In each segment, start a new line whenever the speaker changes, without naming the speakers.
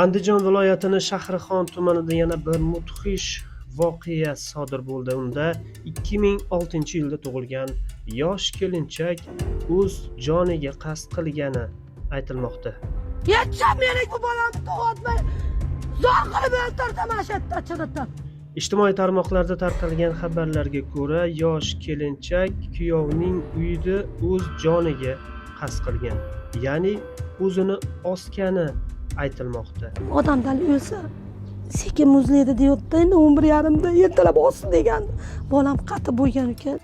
Andijon viloyatining Shahrixon tumanida yana bir mudhish voqea sodir bo'ldi. Unda 2006-yilda tug'ilgan yosh kelinchak o'z joniga qasd qilgani aytilmoqda.
Yetisham mening bu bolamni tug'otmay zo'r qilib o'ldirdim ashadda chiritib.
Ijtimoiy tarmoqlarda tarqalgan xabarlarga ko'ra, yosh kelinchak kuyovning uyida o'z joniga qasd qilgan, ya'ni o'zini osgani aytilmoqda.
Odamdan o'lsa sekin muzlaydi deyapti. Endi 11:30da ertalab ossin degan. Bolam qatib bo'lgan ekan.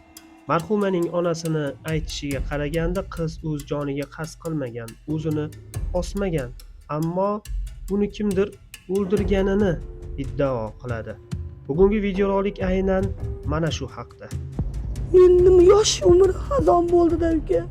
Marhumaning onasini aytishiga qaraganda, qiz o'z joniga qasd qilmagan, o'zini osmagan, ammo uni kimdir o'ldirganini iddao qiladi. Bugungi videorolik aynan mana shu haqda.
Mening yosh umr xazon bo'ldi-da uka.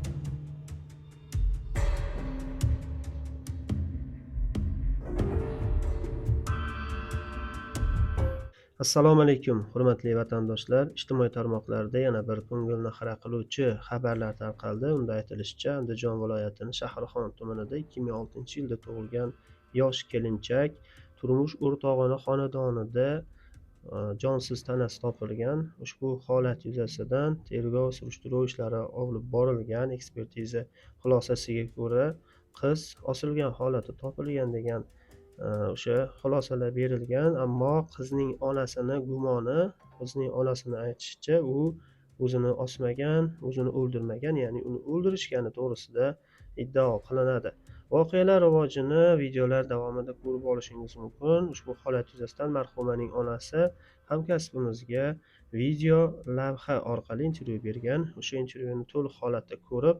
Assalomu alaykum, hurmatli vatandoshlar. Ijtimoiy tarmoqlarda yana bir ko'ngilni xira qiluvchi xabarlar tarqaldi. Unda aytilishicha, Andijon viloyatining Shahrixon tumanida 2006-yilda tug'ilgan yosh kelinchak turmush o'rtog'ini xonadonida jonsiz tanasi topilgan. Ushbu holat yuzasidan tergov surishtiruv ishlari olib borilgan. Ekspertiza xulosasiga ko'ra, qiz osilgan holati topilgan degan o'sha xulosalar berilgan, ammo qizning onasini gumoni, qizning onasini aytishicha, u o'zini osmagan, o'zini o'ldirmagan, ya'ni uni o'ldirishgani to'g'risida iddao qilinadi. Voqealar rivojini videolar davomida ko'rib olishingiz mumkin. Ushbu holat yuzasidan marhumaning onasi hamkasbimizga video lavha orqali intervyu bergan. O'sha intervyuni to'liq holatda ko'rib,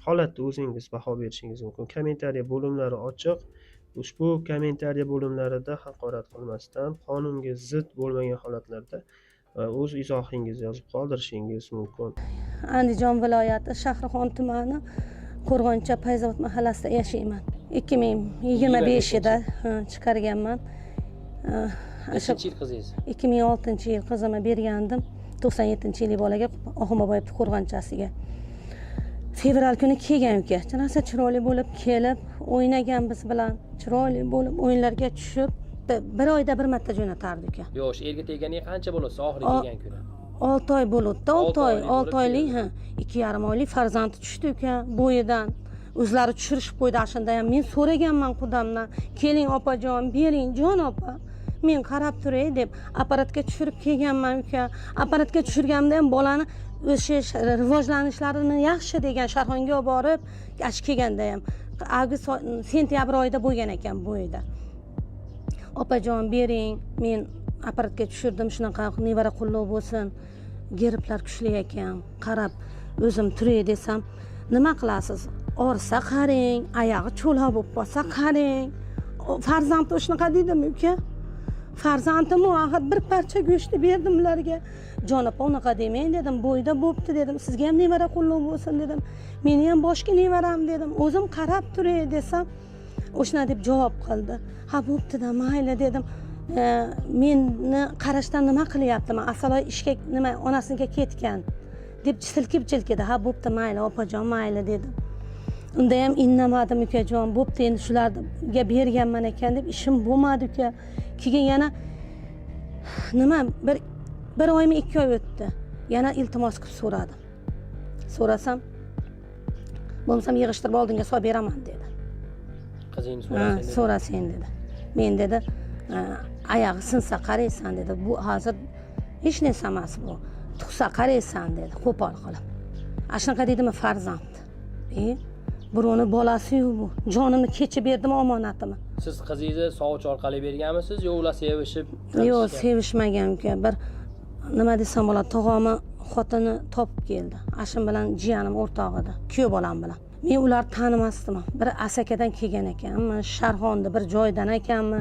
holatda o'zingiz baho berishingiz mumkin. Kommentariya bo'limlari ochiq. Ushbu kommentariya bo'limlarida haqorat qilmasdan, qonunga zid bo'lmagan holatlarda o'z izohingizni yozib qoldirishingiz mumkin.
Andijon viloyati Shahrixon tumani Qo'rg'oncha Payzavod mahallasida yashayman. 2025-da chiqarganman.
Qancha yil qizingiz?
2006-yil qizimni bergandim. 97-yillik bolaga Oxunboboyev Qo'rg'onchasiga. Fevral kuni kelgan uka. Chanasi chiroyli bo'lib kelib, o'ynagan biz bilan, chiroyli bo'lib o'yinlarga tushib, bir oyda bir marta jo'natardi uka.
Yo'q, erga teganiga qancha bo'lsa oxirgi kelgan kuni?
6 oy bo'ldi. 6 oylik, 2,5 oylik farzandi tushdi uka bo'yidan. O'zlari tushirishib qo'ydi ashunda ham. Men so'raganman qudamdan, "Keling opajon, bering jon opa. Men qarab turay" deb apparatga tushirib kelganman uka. Apparatga tushirganimda ham bolani o'sha rivojlanishlarini yaxshi degan Sharxonga olib borib, ash kelganda ham avgust sentyabr oyida bo'lgan ekan bo'yida. "Opajon, bering, men apparatga tushirdim, shunaqa nevara qulluq bo'lsin. Geriblar kuchli ekan. Qarab o'zim turay" desam, "Nima qilasiz? Orsa qarang, oyog'i cho'loq bo'lib qolsa qarang." Farzandim shunaqa deydimi uka? Farzandim axir bir parcha go'shtni berdim ularga. "Jon opa, unaqa demang" dedim. "Bo'yda bo'pti" dedim. "Sizga ham nevara qulluq bo'lsin" dedim. "Meni ham boshqa nevaram" dedim. "O'zim qarab turay" desam, o'shuna deb javob qildi. "Ha, bo'pti-da, mayli" dedim. "Meni qarashdan nima qilyapti? Men asalo ishga nima onasiga ketgan" deb silkib-jilkidi. "Ha, bo'pti, mayli opajon, mayli" dedim. Unda ham innamadim ukajon. "Bo'pti, endi shularga berganman ekan" deb ishim bo'lmadi uka. Keyin yana nima bir oymi 2 oy o'tdi. Yana iltimos qilib so'radim. So'rasam, "Bo'lmasam yig'ishtirib oldinga solib beraman" dedi.
Qizingiz so'rasang,
so'rasang dedi. Men dedi, "Oyog'i sinsa qaraysan" dedi. "Bu hozir hech narsa emas bu. Tug'sa qaraysan" dedi, qo'pol qilib. Ashunaqa dedimi farzand? Birovni bolasi-yu bu. Jonimni kechib berdim omonatimi.
Siz qizingizni sovchi orqali berganmisiz yo ular sevishib?
Yo'q, sevishmagan uka. Bir nima desam bo'ladi, tog'amni xotini topib keldi. Ashim bilan jiyanim o'rtog'ida, kuyov bolam bilan. Men ularni tanimasdim. Bir Asakadan kelgan ekanmi, Sharxonda bir joydan ekanmi.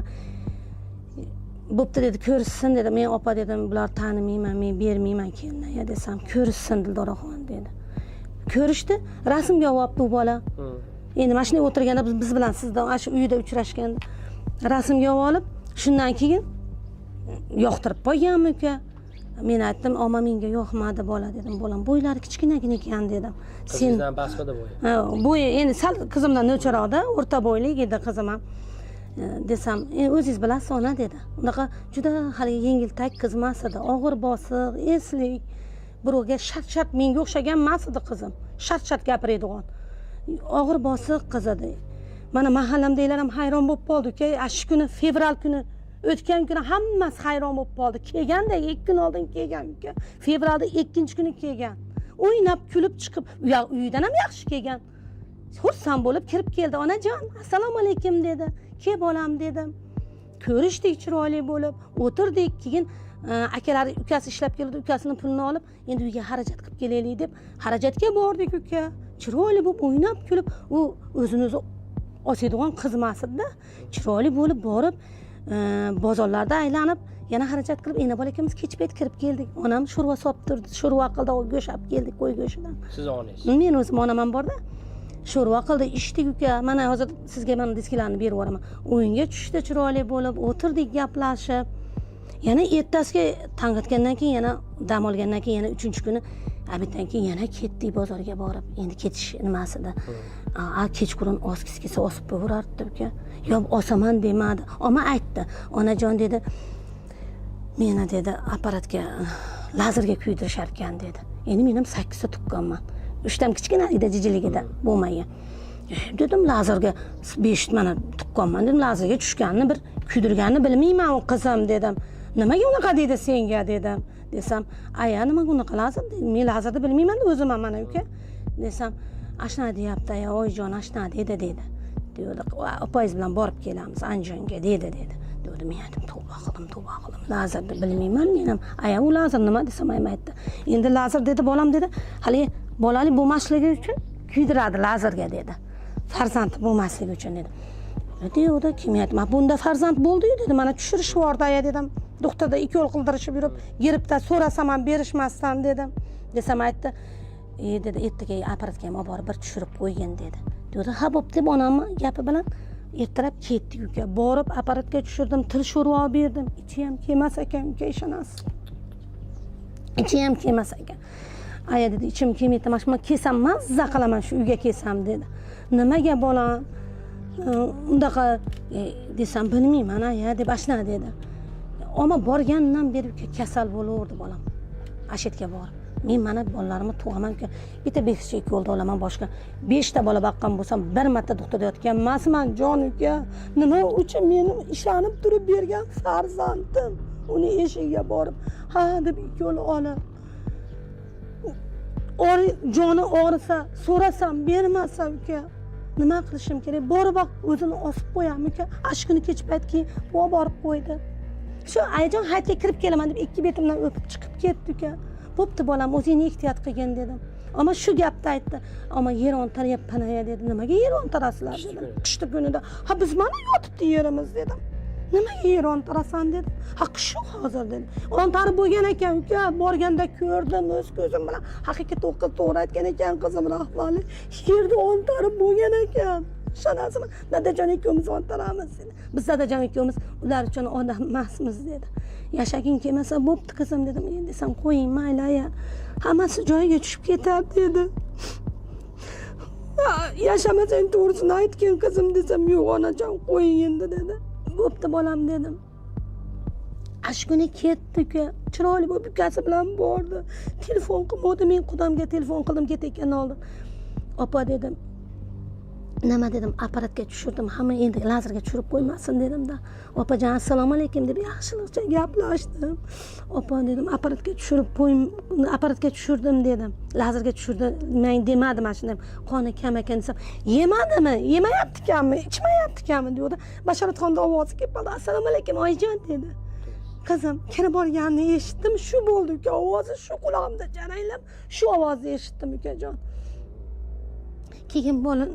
"Bo'pti" dedi, "Ko'rishsin" dedi. Men "Opa" dedim, "Bular tanimayman, men bermayman kelinga" desam, "Ko'rishsin Dildoraxon" dedi. Ko'rishdi, rasmga olibdi u bola. Endi mashinada o'tirganda biz bilan sizda shu uyda uchrashganda rasmga olib, shundan keyin yoqtirib qo'yganmi uka. Men aytdim, "Ammo menga yoqmadi bola" dedim. "Bolam bo'ylari kichkinagina ekan" dedim.
Sizdan pasmida bo'yi?
Ha, bo'yi endi sal qizimdan no'charoqda, o'rta bo'ylik edi qizim ham. desam o'zingiz bilasiz ona dedi. Unaqa juda hali yengiltak qiz emas edi, og'ir bosiq, eslik, birovga shart menga o'xshagan emas edi qizim, shart gapiradigan, og'ir bosiq qiz edi. Mana mahallamdagilar ham hayron bo'lib qoldi-ku, shu kuni fevral kuni o'tgan kuni hammasi hayron bo'lib qoldi. Kelganda 2 kun oldin kelgan-ku, fevralda 2-kuni kelgan. O'ynab kulib chiqib, uyidan ham yaxshi kelgan. Xursand bo'lib kirib keldi. Onajon, assalomu alaykum dedi. Ke bolam dedim. Ko'rishdik chiroyli bo'lib, o'tirdik. Keyin akalari ukasi ishlab keldi, ukasining pulini olib, endi uyga xarajat qilib kelaylik deb xarajatga bordik uka. Chiroyli bo'lib o'ynab kulib, u o'zini osadigan qiz emas edi-da. Chiroyli bo'lib borib, bozorlarda aylanib, yana xarajat qilib, endi bolakamiz kech payt kirib keldik. Onam sho'rva solib turdi, sho'rva qildi, go'sht olib keldik, qo'y go'shtidan.
Siz onangiz.
Men o'zim onam ham borda. Sho'rva qildi, ichdik uka. Mana hozir sizga mana disklarni berib yuboraman. O'yinga tushdi chiroyli bo'lib, o'tirdik gaplashib. Yana ertasiga tong otgandan keyin yana dam olgandan keyin yana 3-kuni abitdan keyin yana ketdik bozorga borib. Endi ketish nimasida. Kechqurun oskisi osib qo'yardi uka. Yo osaman demadi. Ama aytdi. Onajon dedi, meni dedi apparatga lazerga kuydirishar ekan dedi. Endi men ham 8 ta tuqqanman. 3 tam kichkina edi jijiligida bo'lmagan. Dedim lazerga 5 mana tuqqanman dedim, lazerga tushganini bir kuydirganini bilmayman u qizim dedim. Nimaga unaqa dedi senga dedim. Desam, aya nimaga unaqa lazer dedi. Men lazerni bilmayman o'zim ham mana uka. Desam, ashna deyapti aya oyijon ashna dedi. Dedi, opaiz bilan borib kelamiz Andijonga dedi. Dedim, men aytdim, tavba qildim. Lazerni bilmayman men ham. Aya u lazer nima desam aytdi. Endi lazer dedi bolam dedi. Hali bolali bo'lmasligi uchun kuydiradi lazerga dedi. Farzand bo'lmasligi uchun dedi. Dedi, kim aytdi? Bunda farzand bo'ldi-yu dedi. Mana tushirishvordi aya dedim. Doktorda 2 yo'l qildirishib yurib, giribda so'rasam ham berishmasdan dedim. Desam aytdi, dedi, ertaga apparatga ham olib borib bir tushirib qo'ygin dedi. Dedi, ha bo'pti deb onamni gapi bilan ertalab ketdik uka. Borib apparatga tushirdim, til sho'rva olib berdim. Ichi ham kelmas ekan uka, ishonasiz. Ichi ham kelmas ekan. Aya dedi, ichim kelmaydi, mana kelsam mazza qilaman shu uyga kelsam dedi. Nimaga bolam? Undaqa desam bilmayman aya deb ashna dedi. Ama borgandan beri kasal bo'laverdi bolam. Ashetga borib. Men mana bolalarimni tug'aman-ku. Bitta bekchik yo'lda olaman boshqa. 5 ta bola baqqan bo'lsam, bir marta doktorda yotgan emasman jon uka. Nima uchun meni ishonib turib bergan farzandim. Uni eshigiga borib, ha deb 2 yo'l olib. Joni og'risa, so'rasam bermasam uka. Nima qilishim kerak? Borib o'zini osib qo'yam uka. Ashkuni kech payt keyin borib qo'ydi. Shu ayajon hayotga kirib kelaman deb 2 betimdan o'pib chiqib ketdi uka. Bo'pti bolam, o'zingni ehtiyot qilgin dedim. Ama shu gapni aytdi. Ama yer ontaryapman aya dedi. Nimaga yer ontarasizlar dedim. Qishda kunida. Ha biz mana yotibdi yerimiz dedim. Nimaga yer ontarasan dedim. Ha shu hozir dedim. Ontarib bo'lgan ekan uka, borganda ko'rdim o'z ko'zim bilan. Haqiqatda o'qib to'g'ri aytgan ekan qizim rahmali. Yerda ontarib bo'lgan ekan. Ishonasizmi? Dadajon ikkovimiz ontaramiz dedi. Biz dadajon ikkovimiz ular uchun odam emasmiz dedi. Yashaging kelmasa bo'pti qizim dedim. Endi desam qo'ying mayli aya. Hammasi joyiga tushib ketadi dedi. Yashamasang to'g'risini aytgin qizim desam, yo'q onajon qo'ying endi dedi. Bo'pti bolam dedim. Ashkuni ketdi-ku. Chiroyli bo'lib ukasi bilan bordi. Telefon qilmadi, men qudamga telefon qildim ketayotgan oldin. Opa dedim. Nima dedim, apparatga tushirdim. Hamma endi lazerga tushirib qo'ymasin dedim-da. Opajon assalomu alaykum deb yaxshilikcha gaplashdim. Opa dedim, apparatga tushirdim dedim. Lazerga tushirdim. Men demadim mana shunday. Qoni kam ekan desam, yemadimi? Yemayapti ekanmi? Ichmayapti ekanmi dedi. Bashoratxonning ovozi kelib qoldi. Assalomu alaykum oyijon dedi. Qizim, kirib borganini eshitdim, shu bo'ldi uka, ovozi shu quloqimda jaranglab, shu ovozni eshitdim ukajon. Keyin bola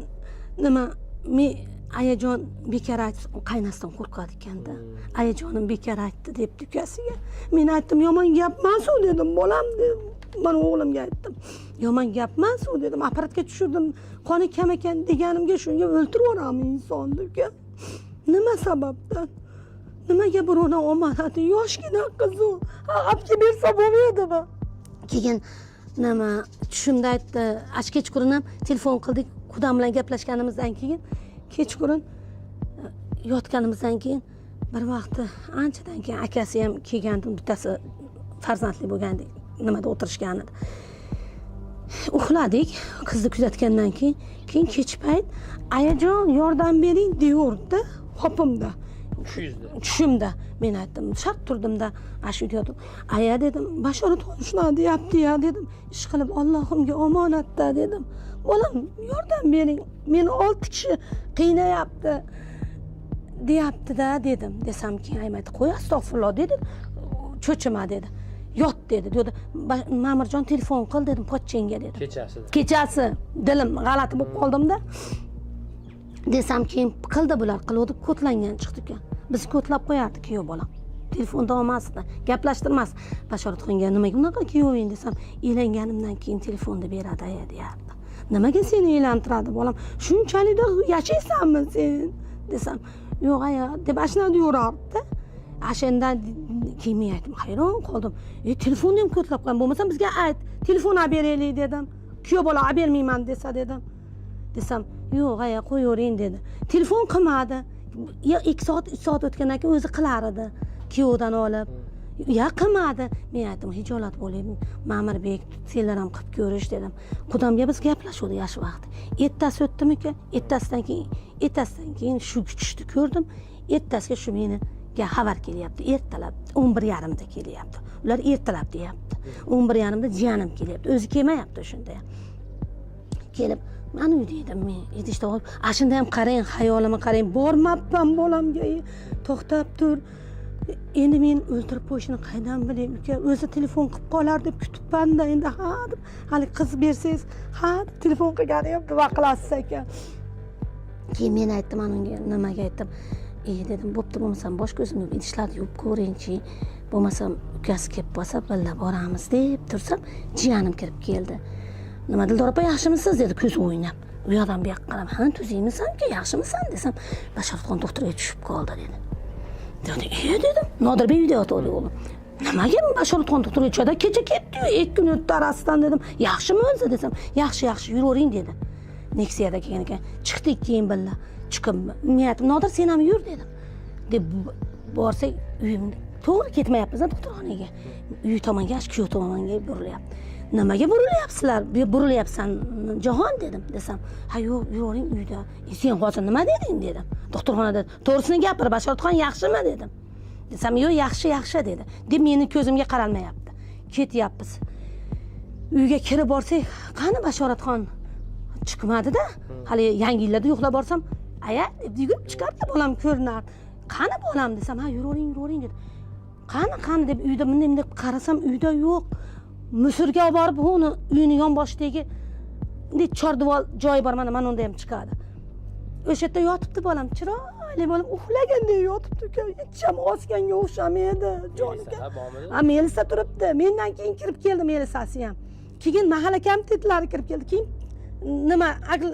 nima men ayajon bekor aytdi, qaynasidan qo'rqadi ekanda. Ayajonim bekor aytdi deb ukasiga. Men aytdim, yomon gap emas u dedim, bolam dedim. Men o'g'limga aytdim. Yomon gap emas u dedim. Apparatga tushirdim. Qoni kam ekan deganimga shunga o'ltirib yuboramiz insonni uka. Nima sababdan? Nimaga birovni omonati yoshgina qiz u. Olib bersa bo'lmaydimi? Keyin nima tushimda aytdi, kechqurun ham telefon qildik. Qudam bilan gaplashganimizdan keyin kechqurun yotganimizdan keyin bir vaqti anchadan keyin akasi ham kelgandi, bittasi farzandli bo'lgandi, nimada o'tirishgan edi. Uxladik, qizni kuzatgandan keyin kech payt ayajon yordam bering deyordi hopimda. Tushimda men aytdim, shart turdimda, shu yerda aya dedim, Bashorat shunaqa deyapti ya dedim. Ish qilib Allohimga omonatda dedim. Bolam yordam bering, meni 6 kishi qiynayapti deyapti-da dedim. Desam keyin aytdi, qo'y astag'firulloh dedi. Cho'chima dedi. Yot dedi. Dedi, Ma'murjon telefon qil dedim, pochchenga dedi. Kechasi dilim g'alati bo'lib qoldimda. Desam keyin qildi bular, qildi, kodlangan chiqdi ekan. Biz kodlab qo'yardik kuyov bolam. Telefonda olmasdi, gaplashtirmas. Bashoratxonga nimaga unaqa kuyoving desam, elanganimdan keyin telefonni beradi aya deyapti. Nimaga seni elantiradi bolam? Shunchalikda yashaysanmi sen? Desam, yo'q aya deb ashuna deyurardi. Ashandan keyin men aytdim, hayron qoldim. Telefonni ham kodlab qo'ygan, bo'lmasa bizga ayt, telefon olib beraylik dedim. Kuyov bola olib bermayman desa dedim. Desam, yo'q aya qo'yavering dedi. Telefon qilmadi. 2 soat 3 soat o'tgandan keyin o'zi qilar edi. Kuyovdan olib. Ya qilmadi. Men aytdim, hijolat bo'laymi. Ma'murbek, senlar ham qilib ko'rish dedim. Qudamga biz gaplashuvdik yosh vaqt. Ertasi o'tdimi-ku? Ertasidan keyin shu kuchni ko'rdim. Ertasiga shu meni xabar kelyapti. Ertalab 11:30da kelyapti. Ular ertalab deyapti. 11:30da jiyanim kelyapti. O'zi kelmayapti o'shanda ham. Kelib mana uyda edim men. Idishda olib, ashunda ham qarang, xayolimga qarang, bormabman bolamga. To'xtab tur. Endi men o'ltirib qo'yishni qaydan bilay uka? O'zi telefon qilib qolar deb kutibman-da, endi ha deb, hali qiz bersangiz, ha telefon qilgani yo'q deb aqlasiz ekan. Keyin men aytdim unga, nimaga aytdim? Dedim, bo'pti, bo'lmasam boshqa o'zim idishlarni yuvib ko'ringchi, bo'lmasam ukasi kelib qolsa birga boramiz deb tursam, jiyanim kirib keldi. Nima Dildor opa, yaxshimisiz dedi ko'z o'ynab. U yoqdan bu yoqqa qarab, "Ha, tuzingmisan-ku, yaxshimisan?" desam, "Bashoratxon doktorga tushib qoldi" dedi. Dedi, dedim, Nodirbek uyda yotadi o'g'lim. Nimaga Bashoratxon doktorga tushadi? Kecha ketdi-yu, 2 kun o'tdi arasidan dedim. Yaxshimi o'zi desam, "Yaxshi, yuravering" dedi. Nexiyada kelgan ekan. Chiqdik keyin birga. Chiqib, men aytdim, "Nodir, sen ham yur" dedim. Deb borsak, uyimda to'g'ri ketmayapmiz doktorxonaga. Uy tomonga, kuyov tomonga burilyapti. Nimaga burilyapsizlar? Burilyapsan Jahon dedim. Desam, "Ha yo'q, yuravering uyda. Sen hozir nima deding?" dedim. Doktorxonada to'g'risini gapir, Bashoratxon yaxshimi dedim. Desam, "Yo'q, yaxshi" dedi. Deb meni ko'zimga qaralmayapti. Ketyapmiz. Uyga kirib borsak, qani Bashoratxon chiqmadi-da. Hali yangi yillarda yo'qlab borsam, aya yugurib chiqardi, bolam ko'rinar. "Qani bolam" desam, "Ha, yuravering" dedi. Qani deb uyda bunday qarasam, uyda yo'q. Musurga olib borib, uni uyini yonboshidagi chordivor joyi bor, mana unda ham chiqadi. O'sha yerda yotibdi bolam, chiroyli bolam, uxlagandek yotibdi-ku. Hech ham osganga o'xshamaydi, joniga. Melisa turibdi. Mendan keyin kirib keldi Melisasi ham. Keyin mahalla komitetlari kirib keldi. Keyin nima,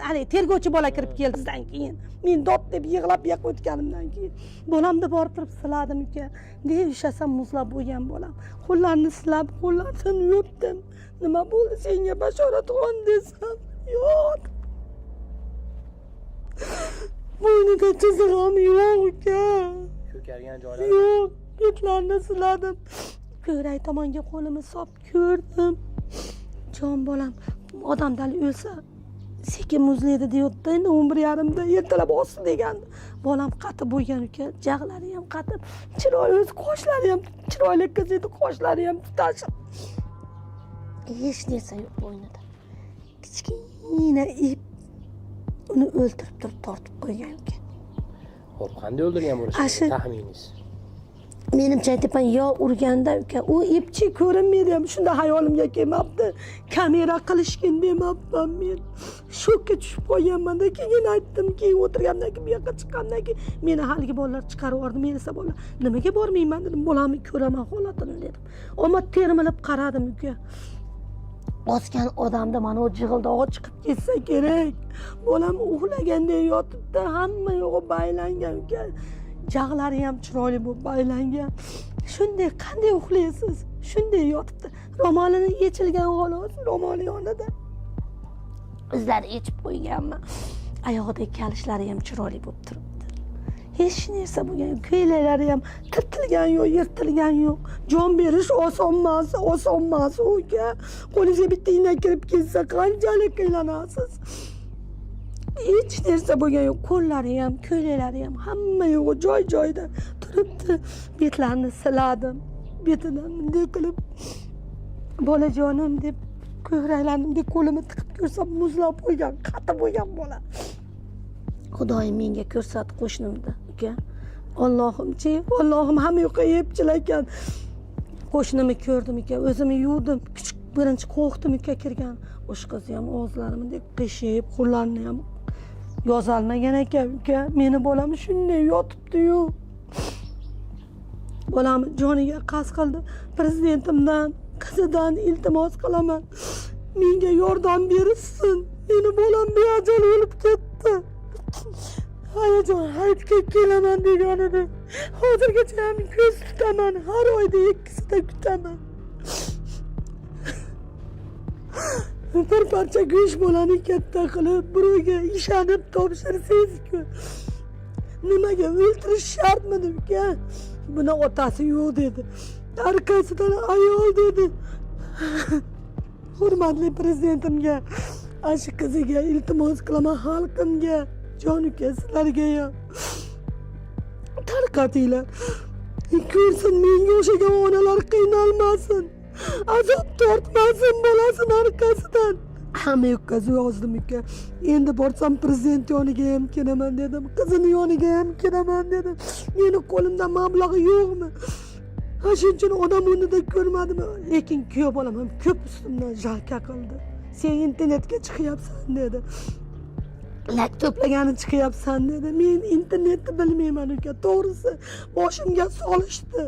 hali tergovchi bola kirib keldi bizdan keyin. Men dod deb yig'lab yoqib o'tganimdan keyin bolamni borib turib siladim uka. Deb ushasam muzlab bo'lgan bolam. Qo'llarini silab, qo'llarini yutdim. Nima bo'ldi senga Bashoratxon desam, yo'q. Bo'ynida chizig'im yo'q uka.
Ko'kargan joylar.
Yo'q, betlarini siladim. Ko'rak tomonga qo'limni solib ko'rdim. Jon bolam, odamdan o'lsa sekin muzlaydi deyotdi. Endi 11:30da ertalab olsin degandi. Bolam qatib bo'lgan uka, jag'lari ham qatib, chiroyli o'z qoshlari ham chiroyli qiz edi, qoshlari ham tutashib. Hech narsa yo'q bo'ynida. Kichkina ip uni o'ltirib turib tortib qo'ygan uka.
Xo'p, qanday o'ldirgan bo'lishi taxminingiz?
Menimcha aytaman, yo urganda uka, u ipchi ko'rinmaydi ham, shunda hayolimga kelmabdi. Kamera qilishgin demabman men. Shokka tushib qolganman-da, keyin aytdim, keyin o'tirgandan keyin bu yoqqa chiqqandan keyin meni haligi bolalar chiqarib yubordi, Melisa bolalar. Nimaga bormayman dedim, bolamni ko'raman holatini dedim. Ammo termilib qaradim uka. Osgan odamda mana o jig'ildog'i chiqib ketsa kerak. Bolam uxlaganda yotibdi, hamma yo'g'i baylangan uka. Jag'lari ham chiroyli bo'lib baylangan. Shunday qanday uxlaysiz? Shunday yotibdi. Ro'molini yechilgan xolos, ro'moli yonida. Izlari yechib qo'yganman. Oyog'idagi kalishlari ham chiroyli bo'lib turibdi. hech narsa bo'lgan yo'q. Ko'ylaklari ham tirtilgan yo'q, yirtilgan yo'q. Jon berish oson emas uka. Qo'lingizga bitta igna kirib ketsa qanchalik qiynalasiz. Hech narsa bo'lgan yo'q. Qo'llari ham, ko'ylaklari ham hamma yo'q, joy-joyida turibdi. Betlarini siladim. Betidan bunday qilib bolajonim deb ko'kraklarimga qo'limni tiqib ko'rsam muzlab qo'ygan, qatib bo'lgan bola. Xudoyim menga ko'rsat qo'shnimda, uka. Allohimchi, Allohim hamma yoqqa yebchilar ekan. Qo'shnimni ko'rdim ekan, o'zimni yuvdim. Kichik birinchi qo'rqdim uka kirgan. O'sha qiz ham og'izlarimni qiyshib, qo'llarini ham yozolmagan ekan uka. Meni bolam shunday yotibdi-yu. Bolam joniga qasd qildi. Prezidentimdan, qizidan iltimos qilaman. Menga yordam berishsin. Meni bolam beajal o'lib ketdi. Hayajon hayotga kelaman deganini hozirgacha ham ko'z tutaman. Har oyda 2sida kutaman. Bir parcha go'sht bolani katta qilib, birovga ishonib topshirsangiz-ku. Nimaga o'ldirish shartmidi uka? Buni otasi yo'q dedi. Arkasidan ayol dedi. Hurmatli prezidentimga, ashi qiziga iltimos qilaman, xalqimga, jon uka sizlarga ham tarqatinglar. Ko'rsin menga o'xshagan onalar qiynalmasin. Azob tortmasin bolasini arkasidan. Hamma yoqqa yozdim uka. Endi borsam prezident yoniga ham kelaman dedim. Qizini yoniga ham kelaman dedim. Meni qo'limda mablag'i yo'qmi? Shuning uchun odam o'rnida ko'rmadim. Lekin kuyov bolam ham ko'p ustimdan jalka qildi. Sen internetga chiqyapsan dedi. Lak to'plagani chiqyapsan dedi. Men internetni bilmayman uka. To'g'risi boshimga solishdi.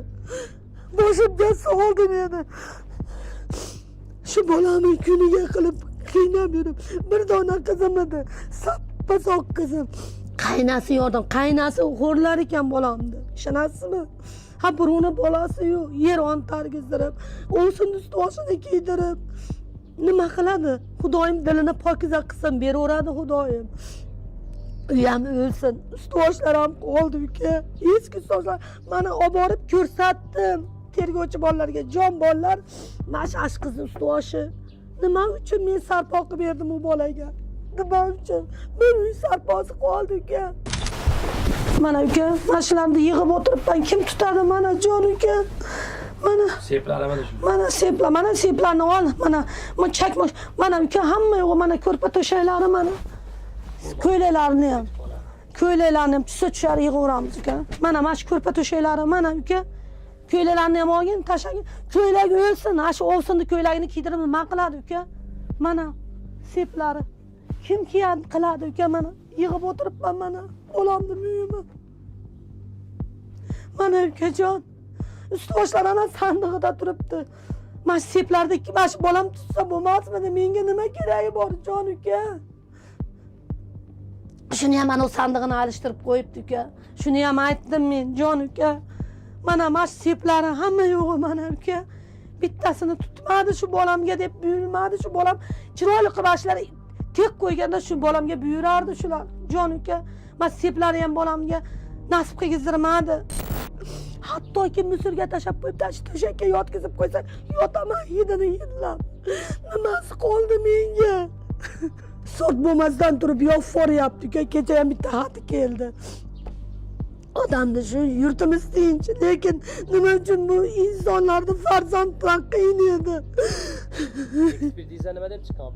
Boshimga soldi meni. Shu bolamni kuniga qilib qiynab yurib, bir dona qizim edi. Sappa-soq qizim. Qaynasi yordim, qaynasi xo'rlar ekan bolamni. Ishonasizmi? Ha birovni bolasi-yu, yer on targizdirib, o'sin ust-boshini kiydirib nima qiladi? Xudoyim dilini pokiza qilsin, beraveradi Xudoyim. Uyam o'lsin, ust-boshlar ham qoldi uka. Eski so'zlar mana olib borib ko'rsatdim. Tergovchi bolalarga, jon bolalar, mash qizni ust-boshi. Nima uchun men sarpo qilib berdim u bolaga? Nima uchun? Bir uy sarposi qoldi uka. Mana uka, mashinamni yig'ib o'tiribman. Kim tutadi mana jon uka? Mana
Seplarimi shu.
Mana seplar, mana seplarni ol. Mana chakmosh. Mana uka hamma yo'q, mana ko'rpa to'shaklari mana. Ko'ylaklarini ham. Ko'ylaklarini ham tushar yig'averamiz uka. Mana shu ko'rpa to'shaklari mana uka. Ko'ylaklarini ham olgin, tashlang. Ko'ylagi o'lsin, shu ovsinni ko'ylagini kiydirib nima qiladi uka? Mana seplari. Kim kiyadi qiladi uka mana? Yig'ib o'tiribman mana. Bolamni uyimi. Mana ukajon. Ust-boshlar ana sandig'ida turibdi. Mana seplardagi mana shu bolam tutsa bo'lmasmidi? Menga nima keragi bor jon uka? Shuni ham ana sandig'ini alishtirib qo'yibdi uka. Shuni ham aytdim men jon uka. Mana shu seplari hamma yo'q mana uka. Bittasini tutmadi shu bolamga deb buyurmadi. Shu bolam chiroyli qilishlar tek qo'yganda shu bolamga buyurardi shular. Jon uka, men seplari ham bolamga nasib qilgizdirmadi. Hattoki musurga tashab qo'yib, to'shakka yotkizib qo'ysa, yotaman hidini hidlab. Nimasi qoldi menga? Sort bo'lmasdan turib yo'q foryapti uka. Kecha ham bitta xati keldi. Odamni shu yurtimiz tinch, lekin nima uchun bu insonlarni farzand bilan qiynaydi?
Ekspertiza nima deb chiqqan?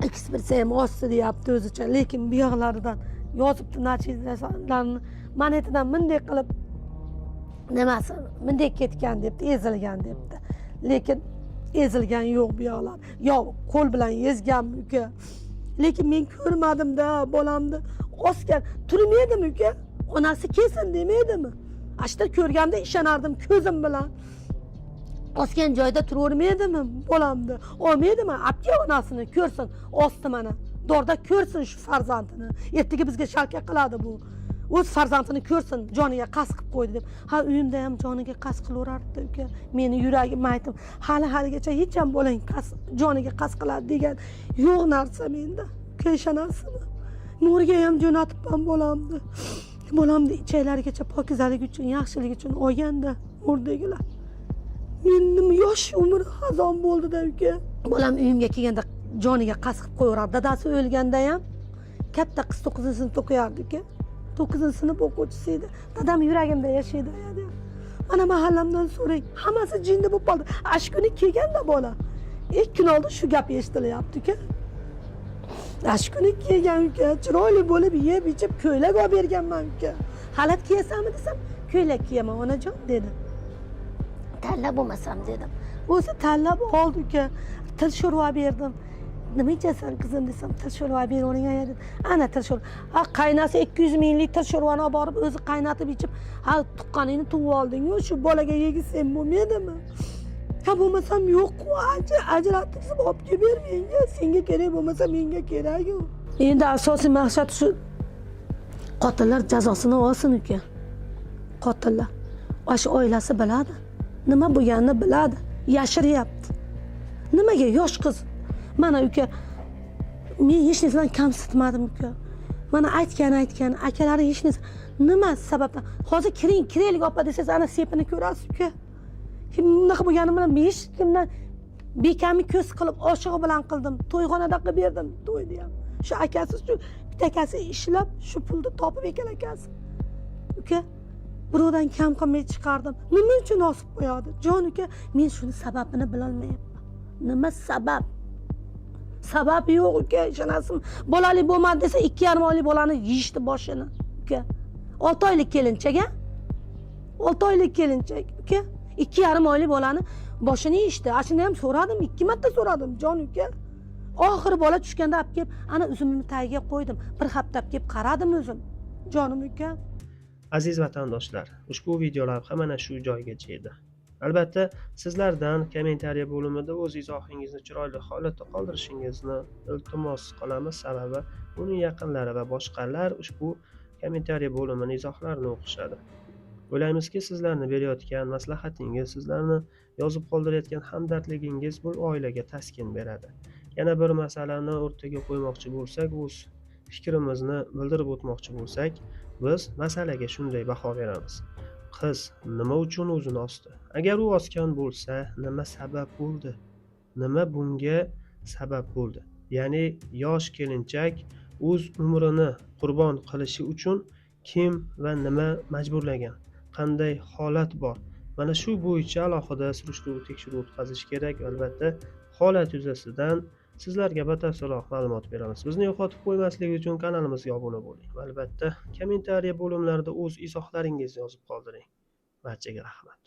Ekspertiza ham osti deyapti o'zicha, lekin bu yoqlaridan yozibdi natijalarni monetadan bunday qilib nimasi bunday ketgan debdi, ezilgan debdi. Lekin ezilgan yo'q bu yoqlar. Yo'q, qo'l bilan ezganmi uka? Lekin men ko'rmadim-da bolamni osgan. Turmaydimi uka? Onasi kesin demaydimi? Ashta ko'rganda ishonardim ko'zim bilan. Osgan joyda turavermaydimi bolamni? Olmaydimi? Apga onasini ko'rsin, osdi mana. Dorda ko'rsin shu farzandini. Ertaga bizga sharka qiladi bu. O'z farzandini ko'rsin, joniga qasd qilib qo'ydi deb. Ha, uyimda ham joniga qasd qilaverardi uka. Meni yuragim aytdim, haligacha hech ham bolang joniga qasd qiladi degan yo'q narsa menda. Ishonasizmi? Mo'rga ham jo'natibman bolamni. Bolamni ichaklarigacha pokizalik uchun, yaxshilik uchun olganda murdagilar. Mening yosh umri xazon bo'ldi-da uka. Bolam uyimga kelganda joniga qasd qilib qo'yardi. Dadasi o'lganda ham katta qiz 9-sinfda o'qiyardi uka. 9-sinf o'quvchisi edi. Dadam yuragimda yashaydi. Mana mahallamdan so'rang, hammasi jinni bo'lib qoldi. Ash kuni kelganda bola 2 kun oldin shu gap eshitilyapti uka. Ash kuni kelgan uka, chiroyli bo'lib yeb ichib ko'ylak olib berganman uka. Xalat kiyasanmi desam, ko'ylak kiyaman onajon dedi. Tanlab bo'lmasam dedim. O'zi tanlab oldi uka. Til sho'rva berdim. Nima ichasan qizim desam, til sho'rva beravering dedi. Ana til sho'rva. Ha, qaynasi 200 minglik til sho'rvani olib borib o'zi qaynatib ichib, ha tuqqaningni tuvib olding-ku, shu bolaga yegisam bo'lmaydimi? Ha bo'lmasam yo'q-ku, ajratib olib kelib ber menga. Senga kerak bo'lmasa menga kerak-ku. Endi asosiy maqsad shu qotillar jazosini olsin uka. Qotillar. O'sha oilasi biladi. Nima bo'lganini biladi. Yashiryapti. Nimaga yosh qiz? Mana uka, men hech narsadan kamsitmadim uka. Mana aytgan, akalari hech narsa. Nima sababdan? Hozir kiraylik opa desangiz, ana sepini ko'rasiz uka. Bunaqa bo'lgani bilan men hech kimdan bekamni ko'z qilib oshig'i bilan qildim. To'yxonada qilib berdim to'yni ham. Shu akasi shu bitta akasi ishlab, shu pulni topib ekan akasi. Uka, birovdan kam qilmay chiqardim. Nima uchun osib qo'yadi? Jon uka, men shuni sababini bila olmayapman. Nima sabab? Sabab yo'q uka, ishonasizmi? Bolali bo'lmadi desa 2,5 oylik bolani yeyishdi boshini uka. 6 oylik kelinchak-a? 6 oylik kelinchak uka. 2,5 oylik bolani boshini yeyishdi. Ashuni ham so'radim, 2 marta so'radim jon uka. Oxiri bola tushganda olib kelib, ana uzumimni tagiga qo'ydim. Bir hafta olib kelib qaradim o'zim. Jonim uka.
Aziz vatandoshlar, ushbu video lavha mana shu joygacha edi. Albatta, sizlardan kommentariy bo'limida o'z izohingizni chiroyli holatda qoldirishingizni iltimos qilamiz. Sababi uning yaqinlari va boshqalar ushbu kommentariy bo'limini izohlarini o'qishadi. O'ylaymizki, sizlarni berayotgan maslahatingiz, sizlarni yozib qoldirayotgan hamdardligingiz bu oilaga taskin beradi. Yana bir masalani o'rtaga qo'ymoqchi bo'lsak, o'z fikrimizni bildirib o'tmoqchi bo'lsak, biz masalaga shunday baho beramiz. Qiz nima uchun o'zini osdi? Agar u osgan bo'lsa, nima sabab bo'ldi? Nima bunga sabab bo'ldi? Ya'ni yosh kelinchak o'z umrini qurbon qilishi uchun kim va nima majburlagan? Qanday holat bor? Mana shu bo'yicha alohida surishtiruv tekshiruv o'tkazish kerak. Albatta, holat yuzasidan sizlarga batafsilroq ma'lumot beramiz. Bizni yo'qotib qo'ymaslik uchun kanalimizga obuna bo'ling. Albatta, kommentariy bo'limlarida o'z izohlaringizni yozib qoldiring. Barchaga rahmat.